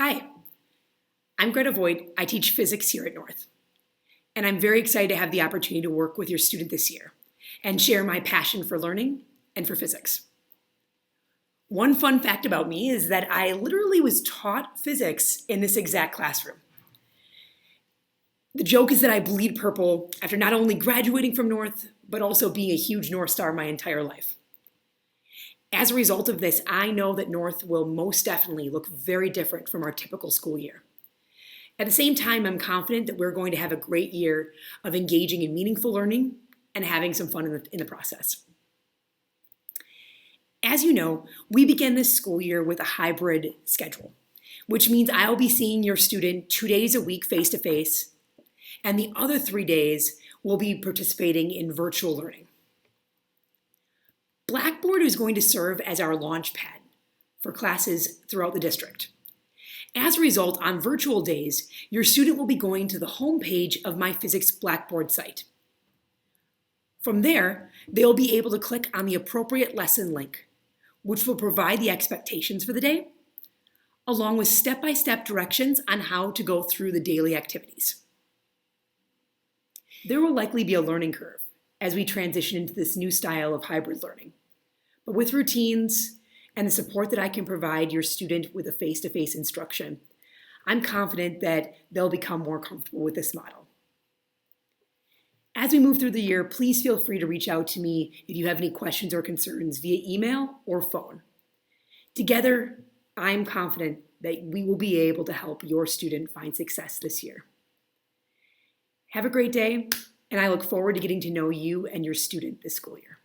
Hi, I'm Voit. I teach physics here at North, and I'm very excited to have the opportunity to work with your student this year and share my passion for learning and for physics. One fun fact about me is that I literally was taught physics in this exact classroom. The joke is that I bleed purple after not only graduating from North, but also being a huge North Star my entire life. As a result of this, I know that North will most definitely look very different from our typical school year. At the same time, I'm confident that we're going to have a great year of engaging in meaningful learning and having some fun in the process. As you know, we begin this school year with a hybrid schedule, which means I'll be seeing your student 2 days a week face-to-face, and the other 3 days we'll be participating in virtual learning. Blackboard is going to serve as our launch pad for classes throughout the district. As a result, on virtual days, your student will be going to the home page of my Physics Blackboard site. From there, they'll be able to click on the appropriate lesson link, which will provide the expectations for the day, along with step-by-step directions on how to go through the daily activities. There will likely be a learning curve as we transition into this new style of hybrid learning. But with routines and the support that I can provide your student with a face-to-face instruction, I'm confident that they'll become more comfortable with this model. As we move through the year, please feel free to reach out to me if you have any questions or concerns via email or phone. Together, I'm confident that we will be able to help your student find success this year. Have a great day, and I look forward to getting to know you and your student this school year.